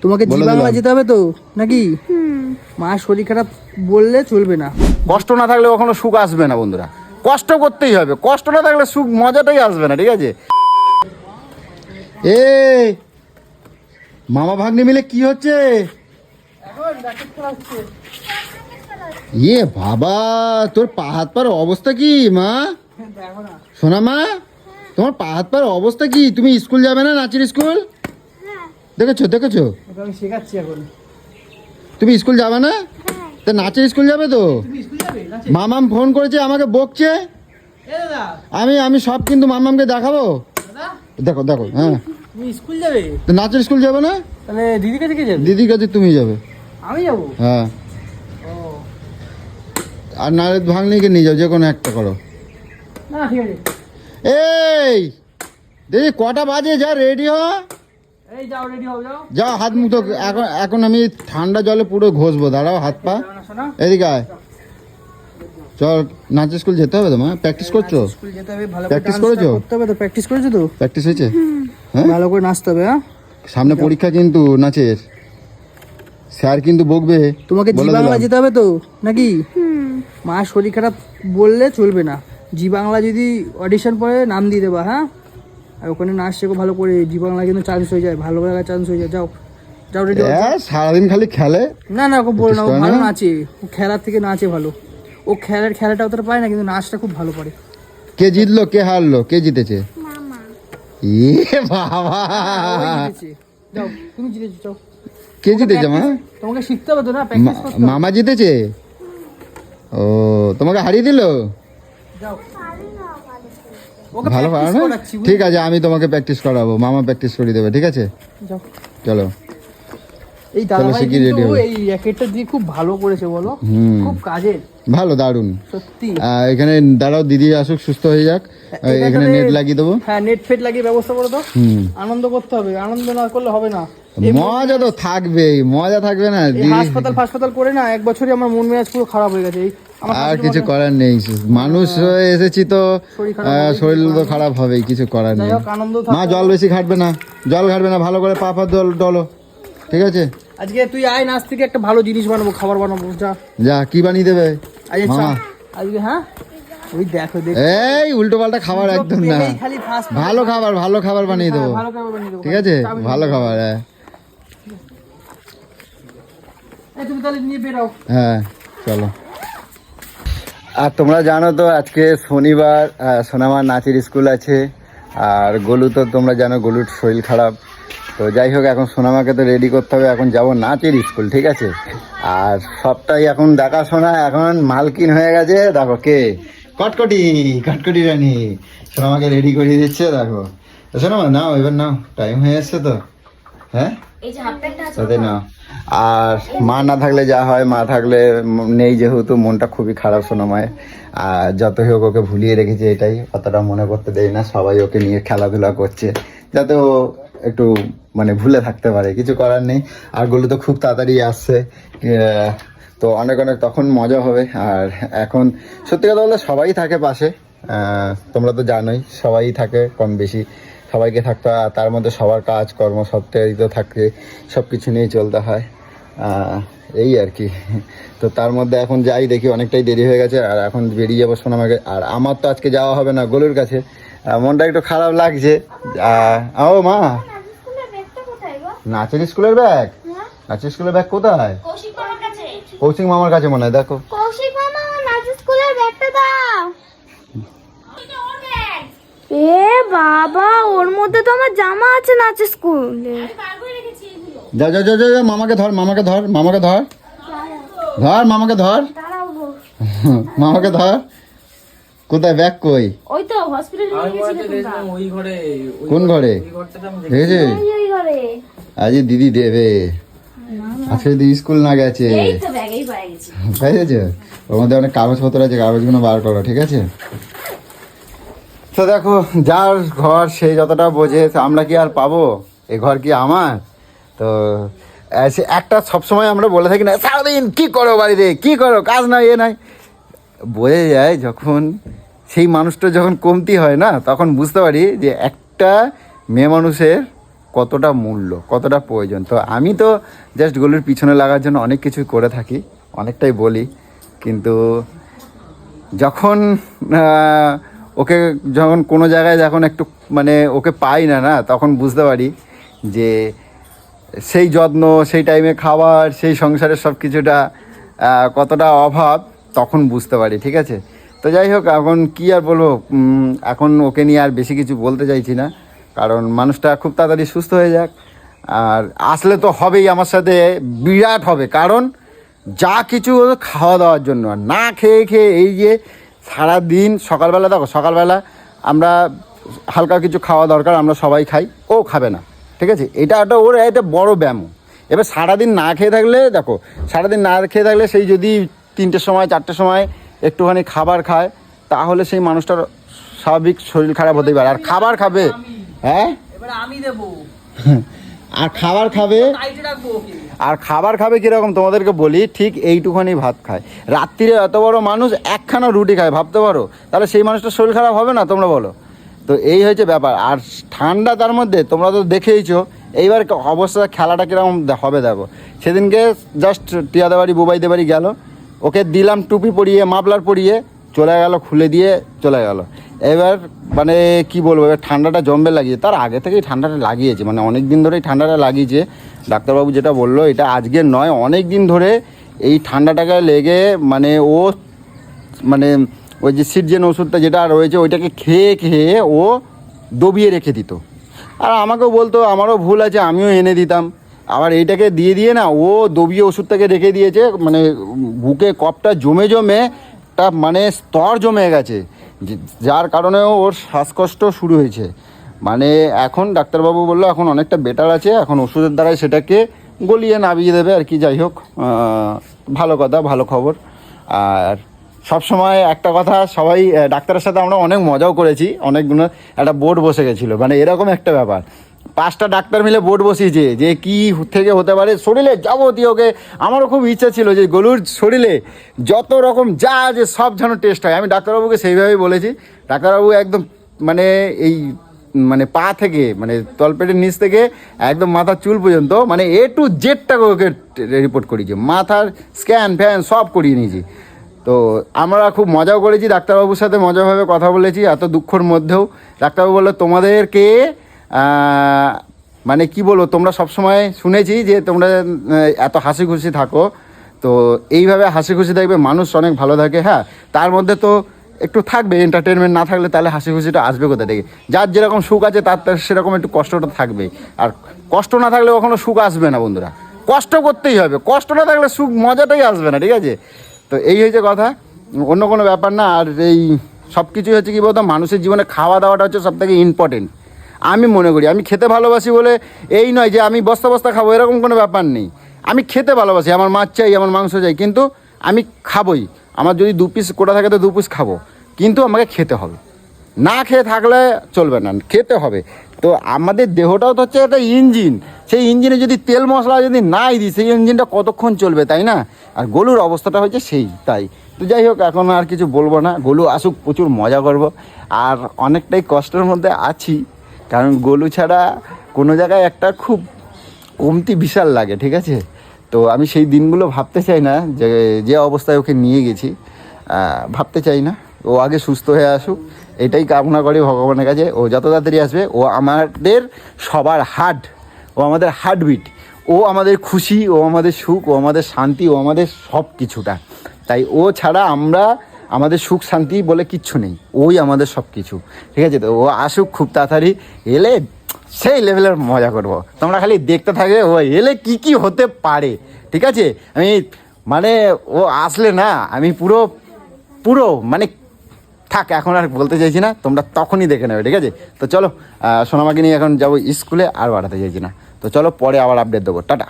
তোমাকে জি বাংলা যেতে হবে তো নাকি? মা শরীর খারাপ বললে চলবে না। কষ্ট না থাকলে কখনো সুখ আসবে না বন্ধুরা, কষ্ট করতেই হবে, কষ্ট না থাকলে সুখ মজাটাই আসবে না, ঠিক আছে? এ মামা ভাগ্নি মিলে কি হচ্ছে? ইয়ে বাবা, তোর পা হাত পার অবস্থা কি মা? শোনা মা, তোমার পা হাত পার অবস্থা কি? তুমি স্কুল যাবে না, নাচের স্কুল? দেখেছো দেখেছো, আমি শেখাচ্ছি এখন। তুমি স্কুল যাবে না? তা নাচের স্কুল যাবে তো? মামাম ফোন করেছে, আমাকে বকছে। আমি সব কিন্তু মামামকে দেখাবো। দেখো দেখো, হ্যাঁ তুমি স্কুল যাবে? তো নাচের স্কুল যাবে না? তাহলে দিদির কাছে কে যাবে? দিদির কাছে তুমি যাবে। আমি যাবো? হ্যাঁ, ও আর নারে ভাগ্নিকে নিয়ে যাও, যে কোনো একটা করো। না ঠিক আছে। এই দিদি কটা বাজে, যা রেডি হ। এই যাও, রেডি হও, যাও। যাও, হাত মুখ ধো। এখন এখন আমি ঠান্ডা জলে পুরো ঘষবো, দাঁড়াও হাত পা। শোনা, এদিকে আয়, চল নাচের স্কুল যেতে হবে। তোমার প্র্যাকটিস করছো? স্কুল যেতে হবে, ভালো করে প্র্যাকটিস ডান্স করেছো? করতে হবে তো। প্র্যাকটিস করেছো তো? প্র্যাকটিস হয়েছে? হ্যাঁ, ভালো করে নাচতে হবে। হ্যাঁ, সামনে পরীক্ষা কিন্তু নাচের, স্যার কিন্তু বকবে। তোমাকে জি বলে বাংলা দিলাম। যেতে হবে তো নাকি? মা শরীর খারাপ বললে চলবে না। জি বাংলা যদি অডিশন পড়ে নাম দিয়ে দেবা। হ্যাঁ, আর ওখানে নাচ শেখো ভালো করে। জি বাংলা কিন্তু চান্স হয়ে যায়, ভালো জায়গায় চান্স হয়ে যায়। যাও যাও, রেডি হও। সারাদিন খালি খেলে। না না, ওকে বলো না, ও করে ভালো না? নাচে। ও খেলার থেকে নাচে ভালো। ও খেলাটা অতটা পায় না, কিন্তু নাচটা খুব ভালো পারে। কে জিতলো, কে হারলো, কে জিতেছে? ইয়ে বাবা, ও জিতেছে। যাও, তুমি জিতেছো, যাও। কে জিতেছে মা? তোমাকে শিখতে হবে তো, না প্র্যাকটিস করতে হবে। মামা জিতেছে? ও, তোমাকে হারিয়ে দিল? যাও, ওকে ভালো পারো প্র্যাকটিস না? করাচ্ছি, বুঝলে? ঠিক আছে, আমি তোমাকে প্র্যাকটিস করাবো, মামা প্র্যাকটিস করে দেবে, ঠিক আছে? যাও। চলো। এই দাদাভাই শিগগির কিন্তু ready হও। এই র্যাকেটটা দিয়ে খুব ভালো করেছে, বলো। খুব কাজের, ভালো, দারুণ। সত্যি। এখানে দাঁড়াও, দিদি আসুক, সুস্থ হয়ে যাক। এখানে নেট লাগিয়ে দেবো। হ্যাঁ, নেট ফেট লাগিয়ে ব্যবস্থা করে দাও। আনন্দ করতে হবে, আনন্দ না করলে হবে না। মজা তো থাকবেই, মজা থাকবে না? এই হাসপাতাল করে না, এক বছরই আমার মন মেজাজ পুরো খারাপ হয়ে গেছে। আমার আর কিছু করার নেই, মানুষ হয়ে এসেছি তো, শরীর খারাপ হবে, শরীর তো খারাপ হবেই, কিছু করার যাই নেই। হোক, আনন্দ মা জল বেশি ঘাটবে না, জল ঘাটবে না, ভালো করে পা ডলো, ঠিক আছে? আজকে তুই আয়, নাচ থেকে একটা ভালো জিনিস বানাবো, খাবার বানাবো। যা যা, কি বানিয়ে দেবে আজকে মামা? আজকে হ্যাঁ, ওই দেখো এই উল্টো পাল্টা খাবার একদম না, খালি ফাস্ট ভালো খাবার বানিয়ে দেবো, ভালো খাবার বানিয়ে দেবো, ঠিক আছে? ভালো খাবার, হ্যাঁ তুমি তাহলে নিয়ে বেরাও। হ্যাঁ, চলো। আর তোমরা জানো তো আজকে শনিবার, সোনামার নাচের স্কুল আছে। আর গোলু তো তোমরা জানো, গোলুর শরীর খারাপ। তো যাই হোক, এখন সোনামাকে তো রেডি করতে হবে, এখন যাব নাচের স্কুল, ঠিক আছে? আর সবটাই এখন দেখাশোনা, এখন মালকিন হয়ে গেছে। দেখো কে, কটকটি রানী সোনামাকে রেডি করিয়ে দিচ্ছে। দেখো সোনামা, নাও এবার, নাও, টাইম হয়ে এসছে তো। হ্যাঁ, সাথে নাও। আর মা না থাকলে যা হয়, মা থাকলে নেই যেহেতু, মনটা খুবই খারাপ সোনামায়ের। আর যতই হোক ওকে ভুলিয়ে রেখেছে, এটাই, অতটা মনে করতে দেয় না। সবাই ওকে নিয়ে খেলাধুলা করছে যাতে ও একটু মানে ভুলে থাকতে পারে, কিছু করার নেই। আর গুলো তো খুব তাড়াতাড়ি আসছে, তো অনেক তখন মজা হবে। আর এখন সত্যি কথা বলতে সবাই থাকে পাশে, তোমরা তো জানোই, সবাই থাকে কম বেশি, সবাইকে থাকতে হয়। আর তার মধ্যে সবার কাজ কর্ম সবটাই তো থাকে, সব কিছু নিয়ে চলতে হয়, এই আর কি। তো তার মধ্যে এখন যাই, দেখি অনেকটাই দেরি হয়ে গেছে, আর এখন বেরিয়ে যাবো সোনামাকে। আর আমার তো আজকে যাওয়া হবে না গোলুর কাছে, মনটা একটু খারাপ লাগছে। ও মা, নাচের স্কুলের ব্যাগ? নাচের স্কুলের ব্যাগ কোথায়? কৌশিক মামার কাছে মনে হয়, দেখো। কৌশিক মামা, আমার নাচের স্কুলের ব্যাগটা দাও। এ বাবা, ওর মধ্যে তো আমার জামা আছে নাচের স্কুলে। যা যা যা যা, মামাকে ধর, মামাকে ধর, মামাকে ধর, মামাকে ধর, মামাকে ধর। কোথায় ব্যাগ, কই? ওই তো হসপিটালে নিয়ে গেছিলাম ওই ঘরে। কোন ঘরে? দেখেছে? ওই ঘরে। আজ দিদি দেবে, আজকে দিদি স্কুল না গেছে, এই তো ব্যাগেই পাই গেছি। পাই গেছে। ওর মধ্যে অনেক কাগজপত্র আছে, কাগজগুলো বার করো, ঠিক আছে? তো দেখো, যার ঘর সেই যতটা বোঝে, আমরা কি আর পাবো? এ ঘর কি আমার? তো একটা সবসময় আমরা বলে থাকি না, সারাদিন কী করো বাড়িতে, কী করো, কাজ নাই, এ নাই। বোঝা যায় যখন সেই মানুষটা যখন কমতি হয় না, তখন বুঝতে পারি যে একটা মেয়ে মানুষের কতটা মূল্য, কতটা প্রয়োজন। তো আমি তো জাস্ট গলুর পিছনে লাগার জন্য অনেক কিছুই করে থাকি, অনেকটাই বলি, কিন্তু যখন ওকে যখন কোনো জায়গায় যখন একটু মানে ওকে পাই না না, তখন বুঝতে পারি যে সেই যত্ন, সেই টাইমে খাবার, সেই সংসারের সব কিছুটা কতটা অভাব, তখন বুঝতে পারি। ঠিক আছে, তো যাই হোক, এখন কি আর বলবো, এখন ওকে নিয়ে আর বেশি কিছু বলতে চাইছি না, কারণ মানুষটা খুব তাড়াতাড়ি সুস্থ হয়ে যাক। আর আসলে তো হবেই আমার সাথে, বিরাট হবে, কারণ যা কিছু খাওয়া দাওয়ার জন্য, না খেয়ে খেয়ে এই যে সারাদিন সকালবেলা, দেখো সকালবেলা আমরা হালকা কিছু খাওয়া দরকার, আমরা সবাই খাই, ও খাবে না। ঠিক আছে, এটা একটা ওর একটা বড় ব্যায়াম। এবার সারাদিন না খেয়ে থাকলে, দেখো সারাদিন না খেয়ে থাকলে সেই যদি 3টের সময় 4টের সময় একটুখানি খাবার খায়, তাহলে সেই মানুষটার স্বাভাবিক শরীর খারাপ হতেই পারে। আর খাবার খাবে, হ্যাঁ এবার আমি দেবো, আর খাবার খাবে, টাইটে রাখবো ওকে। আর খাবার খাবে কীরকম তোমাদেরকে বলি, ঠিক এইটুখানি ভাত খায়। রাত্রিরে এত বড় মানুষ একখানা রুটি খায়, ভাবতে পারো, তাহলে সেই মানুষটার শরীর খারাপ হবে না? তোমরা বলো। তো এই হয়েছে ব্যাপার। আর ঠান্ডা, তার মধ্যে তোমরা তো দেখেইছো এইবার অবস্থা, খেলাটা কীরকম হবে দেখো। সেদিনকে জাস্ট টিয়াদের বাড়ি, বুবাইদের বাড়ি গেল, ওকে দিলাম টুপি পরিয়ে, মাফলার পরিয়ে, চলে গেল, খুলে দিয়ে চলে গেল। এবার মানে কি বলবো, এবার ঠান্ডাটা জমবে লাগিয়েছে, তার আগে থেকেই ঠান্ডাটা লাগিয়েছে, মানে অনেক দিন ধরেই ঠান্ডাটা লাগিয়েছে। ডাক্তারবাবু যেটা বললো, এটা আজকের নয়, অনেক দিন ধরে এই ঠান্ডাটাকে লেগে, মানে ও মানে ওই যে সিটজেন ওষুধটা যেটা রয়েছে, ওইটাকে খেয়ে খেয়ে ও দবিয়ে রেখে দিত। আর আমাকেও বলতো, আমারও ভুল আছে, আমিও এনে দিতাম। আবার এইটাকে দিয়ে দিয়ে না, ও দবিয়ে ওষুধটাকে রেখে দিয়েছে, মানে বুকে কফটা জমে জমে একটা মানে স্তর জমে গেছে, যার কারণে ওর শ্বাসকষ্ট শুরু হয়েছে। মানে এখন ডাক্তারবাবু বললো এখন অনেকটা বেটার আছে, এখন ওষুধের দ্বারাই সেটাকে গলিয়ে নামিয়ে দেবে আর কি। যাই হোক, ভালো কথা, ভালো খবর। আর সব সময় একটা কথা, সবাই ডাক্তারের সাথে আমরা অনেক মজাও করেছি, অনেকগুলো একটা বোর্ড বসে গেছিলো, মানে এরকম একটা ব্যাপার, 5টা ডাক্তার মিলে বোর্ড বসিয়েছে যে কি থেকে হতে পারে শরীরে যাবতীয়। ওকে আমারও খুব ইচ্ছা ছিল যে গলুর শরীরে যত রকম যা যে সব যেন টেস্ট হয়। আমি ডাক্তারবাবুকে সেইভাবেই বলেছি। ডাক্তারবাবু একদম মানে এই মানে পা থেকে, মানে তলপেটের নিচ থেকে একদম মাথার চুল পর্যন্ত, মানে A to Z okay report করিয়েছে, মাথার স্ক্যান ফ্যান সব করিয়ে নিয়েছি। তো আমরা খুব মজাও করেছি, ডাক্তারবাবুর সাথে মজাভাবে কথা বলেছি এত দুঃখের মধ্যেও। ডাক্তারবাবু বললো তোমাদেরকে মানে কি বলবো, তোমরা সবসময় শুনেছি যে তোমরা এত হাসি খুশি থাকো, তো এইভাবে হাসি খুশি থাকবে, মানুষ অনেক ভালো থাকে। হ্যাঁ, তার মধ্যে তো একটু থাকবে এন্টারটেনমেন্ট, না থাকলে তাহলে হাসি খুশিটা আসবে কোথা থেকে? যার যেরকম সুখ আছে তার সেরকম একটু কষ্টটা থাকবে, আর কষ্ট না থাকলে কখনো সুখ আসবে না বন্ধুরা। কষ্ট করতেই হবে, কষ্ট না থাকলে সুখ মজাটাই আসবে না। ঠিক আছে, তো এই হয়েছে কথা, অন্য কোনো ব্যাপার না। আর এই সব কিছুই হচ্ছে কি বলতো, মানুষের জীবনে খাওয়া দাওয়াটা হচ্ছে সবথেকে ইম্পর্টেন্ট আমি মনে করি। আমি খেতে ভালোবাসি বলে এই নয় যে আমি বস্তা বস্তা খাবো, এরকম কোনো ব্যাপার নেই। আমি খেতে ভালোবাসি, আমার মাছ চাই, আমার মাংস চাই, কিন্তু আমি খাবোই। আমার যদি 2 পিস কোটা থাকে তো 2 পিস খাবো, কিন্তু আমাকে খেতে হবে। না খেয়ে থাকলে চলবে না, খেতে হবে। তো আমাদের দেহটাও তো হচ্ছে একটা ইঞ্জিন, সেই ইঞ্জিনে যদি তেল মশলা যদি নাই দিই, সেই ইঞ্জিনটা কতক্ষণ চলবে, তাই না? আর গলুর অবস্থাটা হচ্ছে সেই তাই। তো যাই হোক, এখন আর কিছু বলবো না, গলু আসুক, প্রচুর মজা করব। আর অনেকটাই কষ্টের মধ্যে আছি, কারণ গলু ছাড়া কোনো জায়গায় একটা খুব কমতি বিশাল লাগে। ঠিক আছে, তো আমি সেই দিনগুলো ভাবতে চাই না, যে অবস্থায় ওকে নিয়ে গেছি, ভাবতে চাই না। ও আগে সুস্থ হয়ে আসুক, এটাই কামনা করি ভগবানের কাছে। ও যত তাড়াতাড়ি আসবে, ও আমাদের সবার হার্ট, ও আমাদের হার্টবিট, ও আমাদের খুশি, ও আমাদের সুখ, ও আমাদের শান্তি, ও আমাদের সব কিছুটা। তাই ও ছাড়া আমরা, আমাদের সুখ শান্তি বলে কিচ্ছু নেই, ওই আমাদের সব কিছু। ঠিক আছে, তো ও আসুক খুব তাড়াতাড়ি, এলে সেই লেভেলের মজা করব। তোমরা খালি দেখতে থাকবে ও এলে কি কি হতে পারে। ঠিক আছে, আমি মানে ও আসলে না, আমি পুরো পুরো মানে থাক, এখন আর বলতে চাইছি না, তোমরা তখনই দেখে নেবে। ঠিক আছে, তো চলো, সোনামাকে নিয়ে এখন যাবো স্কুলে, আর বাড়াতে চাইছি না। তো চলো, পরে আবার আপডেট দেবো, টাটা।